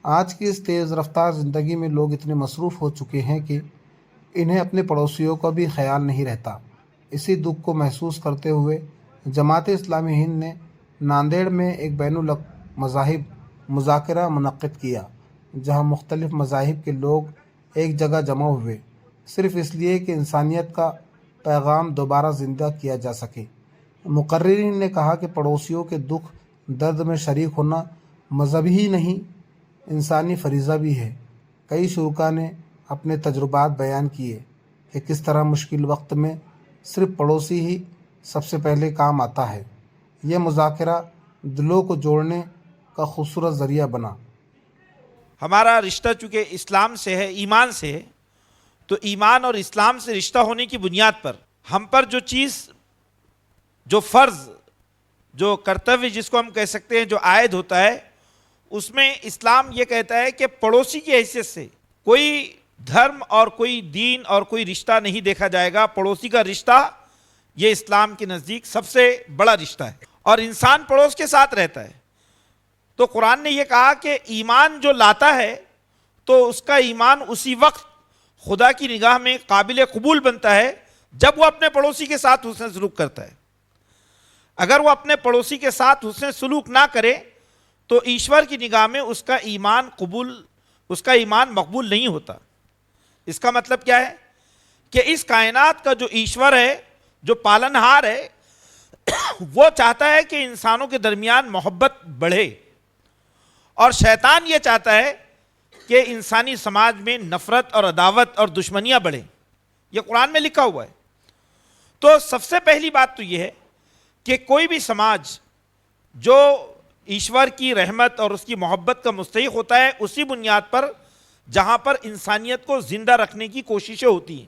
آج کی اس تیز رفتار زندگی میں لوگ اتنے مصروف ہو چکے ہیں کہ انہیں اپنے پڑوسیوں کا بھی خیال نہیں رہتا۔ اسی دکھ کو محسوس کرتے ہوئے جماعت اسلامی ہند نے ناندیڑ میں ایک بین المذاہب مذاکرہ منعقد کیا، جہاں مختلف مذاہب کے لوگ ایک جگہ جمع ہوئے، صرف اس لیے کہ انسانیت کا پیغام دوبارہ زندہ کیا جا سکے۔ مقررین نے کہا کہ پڑوسیوں کے دکھ درد میں شریک ہونا مذہبی ہی نہیں، انسانی فریضہ بھی ہے۔ کئی شرکاء نے اپنے تجربات بیان کیے کہ کس طرح مشکل وقت میں صرف پڑوسی ہی سب سے پہلے کام آتا ہے۔ یہ مذاکرہ دلوں کو جوڑنے کا خوبصورت ذریعہ بنا۔ ہمارا رشتہ چونکہ اسلام سے ہے، ایمان سے ہے، تو ایمان اور اسلام سے رشتہ ہونے کی بنیاد پر ہم پر جو چیز، جو فرض، جو کرتویہ جس کو ہم کہہ سکتے ہیں، جو عائد ہوتا ہے، اس میں اسلام یہ کہتا ہے کہ پڑوسی کی حیثیت سے کوئی دھرم اور کوئی دین اور کوئی رشتہ نہیں دیکھا جائے گا۔ پڑوسی کا رشتہ یہ اسلام کے نزدیک سب سے بڑا رشتہ ہے، اور انسان پڑوس کے ساتھ رہتا ہے۔ تو قرآن نے یہ کہا کہ ایمان جو لاتا ہے تو اس کا ایمان اسی وقت خدا کی نگاہ میں قابل قبول بنتا ہے جب وہ اپنے پڑوسی کے ساتھ حسن سلوک کرتا ہے۔ اگر وہ اپنے پڑوسی کے ساتھ حسن سلوک نہ کرے تو ایشور کی نگاہ میں اس کا ایمان مقبول نہیں ہوتا۔ اس کا مطلب کیا ہے کہ اس کائنات کا جو ایشور ہے، جو پالنہار ہے، وہ چاہتا ہے کہ انسانوں کے درمیان محبت بڑھے، اور شیطان یہ چاہتا ہے کہ انسانی سماج میں نفرت اور عداوت اور دشمنیاں بڑھیں۔ یہ قرآن میں لکھا ہوا ہے۔ تو سب سے پہلی بات تو یہ ہے کہ کوئی بھی سماج جو ایشور کی رحمت اور اس کی محبت کا مستحق ہوتا ہے، اسی بنیاد پر جہاں پر انسانیت کو زندہ رکھنے کی کوششیں ہوتی ہیں۔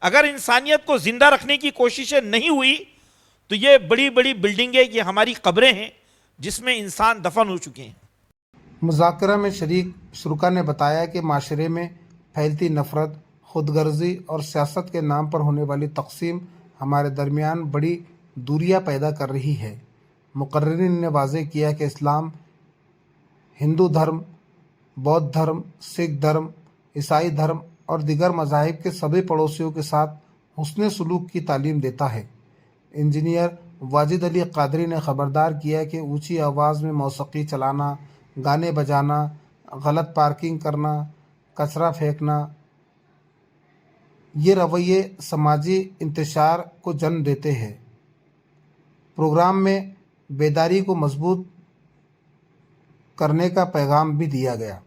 اگر انسانیت کو زندہ رکھنے کی کوششیں نہیں ہوئی تو یہ بڑی بڑی بلڈنگیں، یہ ہماری قبریں ہیں جس میں انسان دفن ہو چکے ہیں۔ مذاکرہ میں شریک شرکاء نے بتایا کہ معاشرے میں پھیلتی نفرت، خود غرضی اور سیاست کے نام پر ہونے والی تقسیم ہمارے درمیان بڑی دوریاں پیدا کر رہی ہے۔ مقررین نے واضح کیا کہ اسلام ہندو دھرم، بودھ دھرم، سکھ دھرم، عیسائی دھرم اور دیگر مذاہب کے سبھی پڑوسیوں کے ساتھ حسن سلوک کی تعلیم دیتا ہے۔ انجینئر واجد علی قادری نے خبردار کیا کہ اونچی آواز میں موسیقی چلانا، گانے بجانا، غلط پارکنگ کرنا، کچرا پھینکنا، یہ رویے سماجی انتشار کو جنم دیتے ہیں۔ پروگرام میں بیداری کو مضبوط करने का पैगाम भी दिया गया।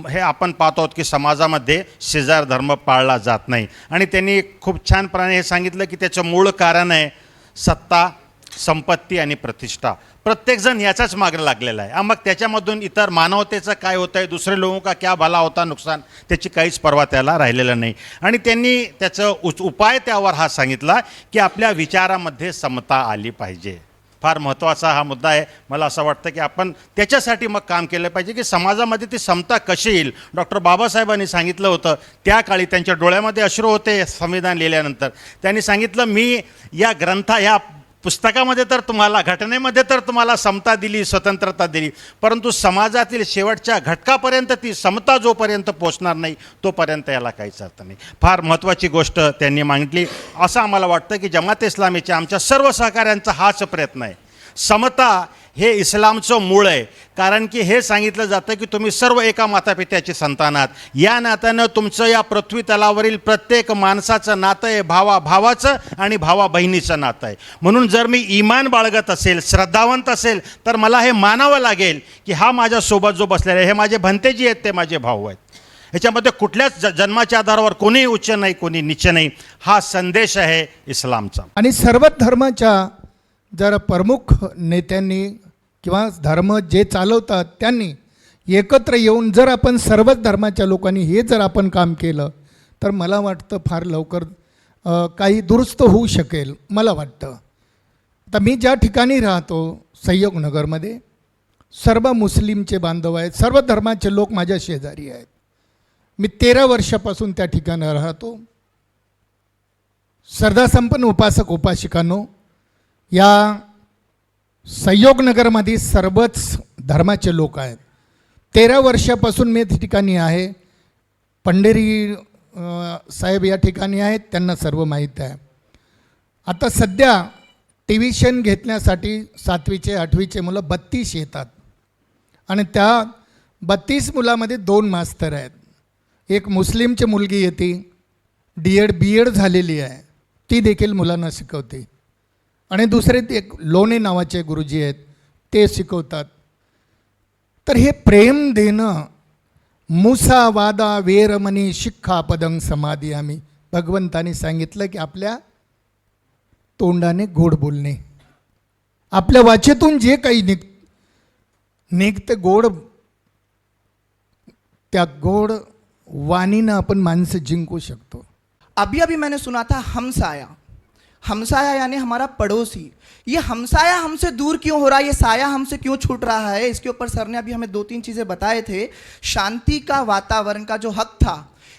हे आपण पाहतो की समाजामध्ये शेजार धर्म पाळला जात नाही, आणि त्यांनी खूप छानपणे हे सांगितलं की त्याचं मूळ कारण आहे सत्ता, संपत्ती आणि प्रतिष्ठा। प्रत्येकजण याचाच मागे लागलेला आहे। मग त्याच्यामधून इतर मानवतेचं काय होतं आहे, दुसरे लोगों का क्या भला होता नुकसान, त्याची काहीच पर्वा त्याला राहिलेलं नाही। आणि त्यांनी त्याचं उपाय त्यावर हा सांगितला की आपल्या विचारामध्ये समता आली पाहिजे। फार महत्त्वाचा हा मुद्दा आहे। मला असं वाटतं की आपण त्याच्यासाठी मग काम केलं पाहिजे की समाजामध्ये ती समता कशी येईल। डॉक्टर बाबासाहेबांनी सांगितलं होतं, त्या काळी त्यांच्या डोळ्यामध्ये अश्रू होते संविधान लिहिल्यानंतर। त्यांनी सांगितलं, मी या या पुस्तकामध्ये तर तुम्हाला, घटनेमध्ये तर तुम्हाला समता दिली, स्वतंत्रता दिली, परंतु समाजातील शेवटच्या घटकापर्यंत ती समता जोपर्यंत पोहोचणार नाही तोपर्यंत याला काहीच अर्थ नाही। फार महत्त्वाची गोष्ट त्यांनी मांडली। असं आम्हाला वाटतं की जमात इस्लामीच्या आमच्या सर्व सहकाऱ्यांचा हाच प्रयत्न आहे। समता हे इस्लामचं मूळ आहे, कारण की हे सांगितलं जातं की तुम्ही सर्व एका मातापित्याची संतान आहात। या नात्यानं तुमचं या पृथ्वी तलावरील प्रत्येक माणसाचं नातं आहे भावाचं आणि भावा बहिणीचं नातं आहे। म्हणून जर मी ईमान बाळगत असेल, श्रद्धावंत असेल, तर मला हे मानावं लागेल की हा माझ्यासोबत जो बसलेला आहे, हे माझे भंतेजी आहेत, ते माझे भाऊ आहेत। ह्याच्यामध्ये कुठल्याच जन्माच्या आधारावर कोणी उच्च नाही, कोणी नीच नाही, हा संदेश आहे इस्लामचा। आणि सर्व धर्माच्या जर प्रमुख नेत्यांनी किंवा धर्म जे चालवतात त्यांनी एकत्र येऊन जर आपण सर्वच धर्माच्या लोकांनी हे जर आपण काम केलं तर मला वाटतं फार लवकर काही दुरुस्त होऊ शकेल। मला वाटतं आता मी ज्या ठिकाणी राहतो संयोगनगरमध्ये सर्व मुस्लिमचे बांधव आहेत, सर्व धर्माचे लोक माझ्या शेजारी आहेत। मी 13 वर्षापासून त्या ठिकाणी राहतो। श्रद्धासंपन्न उपासक उपासिकांनो, या संयोगनगरमध्ये सर्वच धर्माचे लोक आहेत। 13 वर्षापासून मी त्या ठिकाणी आहे. पंढेरी साहेब या ठिकाणी आहेत, त्यांना सर्व माहीत आहे. आता सध्या ट्युशन घेतण्यासाठी 7वीचे 8वीचे मुलं 32 येतात आणि त्या 32 मुलामध्ये 2 मास्तर आहेत. एक मुस्लिमची मुलगी येते, D.Ed. B.Ed. झालेली आहे, ती देखील मुलांना शिकवते. आणि दुसरे एक लोणे नावाचे गुरुजी आहेत, ते शिकवतात. तर हे प्रेम देणं, मुसा वादा वेरमणी शिक्षा पदं समाधी, आम्ही भगवंताने सांगितलं की आपल्या तोंडाने गोड बोलणे, आपल्या वाचेतून जे काही निघतं गोड, त्या गोड वाणीनं आपण माणसं जिंकू शकतो. अभी अभी मैंने सुना था हमसाया, हमसाया यानी हमारा पड़ोसी. ये हमसाया हमसे दूर क्यों हो रहा है, ये साया हमसे क्यों छूट रहा है, इसके ऊपर सर ने अभी हमें 2-3 चीज़ें बताए थे. शांति का वातावरण का जो हक था,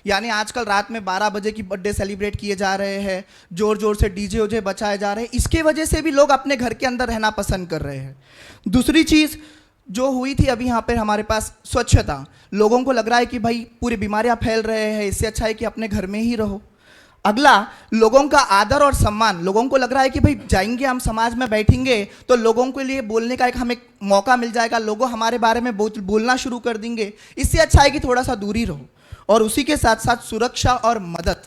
यानी आजकल रात में 12 बजे की बर्थडे सेलिब्रेट किए जा रहे हैं, जोर जोर से डीजे ओजे बचाए जा रहे हैं, इसके वजह से भी लोग अपने घर के अंदर रहना पसंद कर रहे हैं. दूसरी चीज़ जो हुई थी अभी यहाँ पर हमारे पास, स्वच्छता. लोगों को लग रहा है कि भाई पूरी बीमारियाँ फैल रहे हैं, इससे अच्छा है कि अपने घर में ही रहो. अगला, लोगों का आदर और सम्मान. लोगों को लग रहा है कि भाई जाएंगे हम समाज में बैठेंगे तो लोगों के लिए बोलने का एक हमें मौका मिल जाएगा, लोग हमारे बारे में बोलना शुरू कर देंगे, इससे अच्छा है कि थोड़ा सा दूरी रहो. और उसी के साथ साथ सुरक्षा और मदद.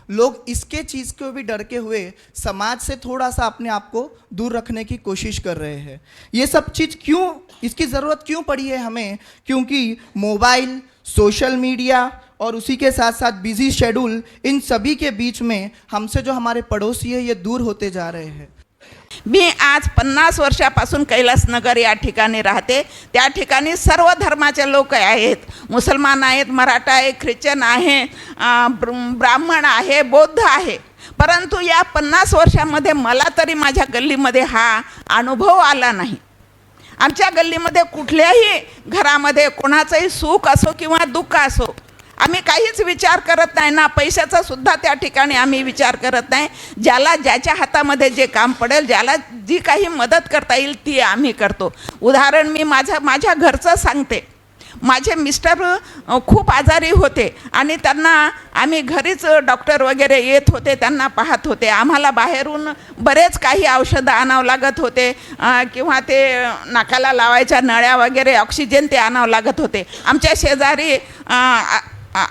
लोग इसके चीज़ को भी डर के हुए समाज से थोड़ा सा अपने आप को दूर रखने की कोशिश कर रहे हैं. ये सब चीज़ क्यों, इसकी ज़रूरत क्यों पड़ी है हमें, क्योंकि मोबाइल, सोशल मीडिया और उसी के साथ साथ बिजी शेड्यूल, इन सभी के बीच में हमसे जो हमारे पड़ोसी है ये दूर होते जा रहे हैं. मी आज 50 वर्षापासून कैलासनगर या ठिकाणी राहते. त्या ठिकाणी सर्व धर्माचे लोक आहेत. मुसलमान आहेत, मराठा आहे, ख्रिश्चन आहे, ब्राह्मण आहे, बौद्ध आहे. परंतु या 50 वर्षामध्ये मला तरी माझ्या गल्लीमध्ये हा अनुभव आला नाही. आमच्या गल्लीमध्ये कुठल्याही घरामध्ये कोणाचंही सुख असो किंवा दुःख असो, आम्ही काहीच विचार करत नाही ना, पैशाचा सुद्धा त्या ठिकाणी आम्ही विचार करत नाही. ज्याला ज्याच्या हातामध्ये जे काम पडेल, ज्याला जी काही मदत करता येईल ती आम्ही करतो. उदाहरण मी माझ्या घरचं सांगते. माझे मिस्टर खूप आजारी होते आणि त्यांना आम्ही घरीच डॉक्टर वगैरे येत होते, त्यांना पाहत होते. आम्हाला बाहेरून बरेच काही औषधं आणावं लागत होते किंवा ते नाकाला लावायच्या नळ्या वगैरे, ऑक्सिजन ते आणावं लागत होते. आमच्या शेजारी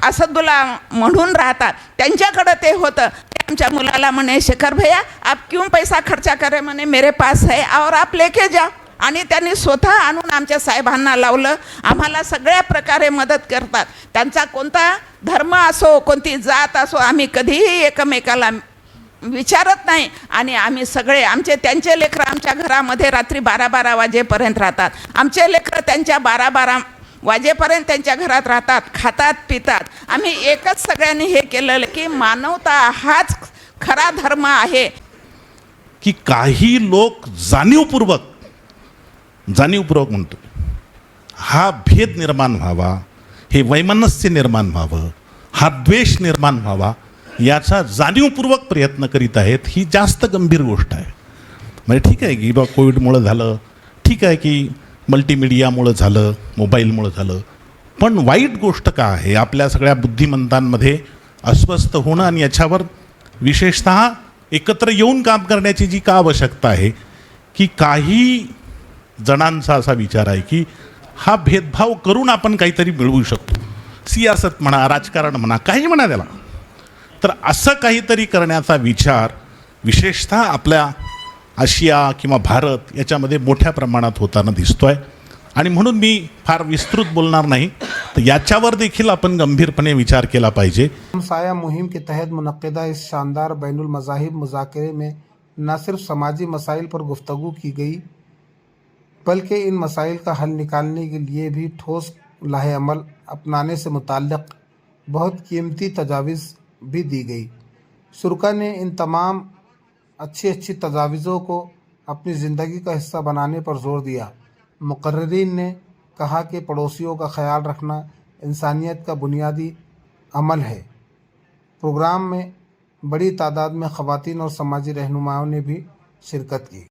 असदुल्ला म्हणून राहतात, त्यांच्याकडं ते होतं. ते आमच्या मुलाला म्हणे, शेखर भैया आप क्यों पैसा खर्चा करे, म्हणे मेरे पास है और आप लेके जा. आणि त्यांनी स्वतः आणून आमच्या साहेबांना लावलं. आम्हाला सगळ्या प्रकारे मदत करतात. त्यांचा कोणता धर्म असो, कोणती जात असो, आम्ही कधीही एकमेकाला विचारत नाही. आणि आम्ही सगळे, त्यांचे लेकरं आमच्या घरामध्ये रात्री 12-12 वाजेपर्यंत राहतात. आमचे लेकरं त्यांच्या 12-12 वाजेपर्यंत त्यांच्या घरात राहतात, खातात, पितात. आम्ही एकच सगळ्यांनी हे केलेलं की मानवता हाच खरा धर्म आहे. की काही लोक जाणीवपूर्वक म्हणतो, हा भेद निर्माण व्हावा, हे वैमनस्य निर्माण व्हावं, हा द्वेष निर्माण व्हावा, याचा जाणीवपूर्वक प्रयत्न करीत आहेत. ही जास्त गंभीर गोष्ट आहे. म्हणजे ठीक आहे की बा कोविडमुळं झालं, ठीक आहे की मल्टीमीडियामुळं झालं, मोबाईलमुळं झालं, पण वाईट गोष्ट का आहे, आपल्या सगळ्या बुद्धिमंतांमध्ये अस्वस्थ होणं आणि याच्यावर विशेषतः एकत्र येऊन काम करण्याची जी का आवश्यकता आहे, की काही जणांचा असा विचार आहे की हा भेदभाव करून आपण काहीतरी मिळवू शकतो. सियासत म्हणा, राजकारण म्हणा, काही म्हणा त्याला. तर असं काहीतरी करण्याचा विचार विशेषतः आपल्या आशिया किंवा भारत याच्यामध्ये मोठ्या प्रमाणात होताना दिसतोय. आणि म्हणून मी फार विस्तृत बोलणार नाही, तर याच्यावर देखील आपण गंभीरपणे विचार केला पाहिजे. हमसाया मुहिम के तहत मुनक्किदा इस शानदार बैनुल मज़ाहिब मुज़ाकरे में न सिर्फ समाजी मसाइल पर गुफ्तगू की गई, बल्कि इन मसाइल का हल निकालने के लिए भी ठोस लाहे अमल अपनाने से मुताल्लिक़ बहुत कीमती तजावीज़ भी दी गई. शुरा ने इन तमाम अच्छी तजावीज़ों को अपनी ज़िंदगी का हिस्सा बनाने पर जोर दिया. मुक़र्रिरीन ने कहा कि पड़ोसियों का ख्याल रखना इंसानियत का बुनियादी अमल है. प्रोग्राम में बड़ी तादाद में ख़वातीन और समाजी रहनुमाओं ने भी शिरकत की.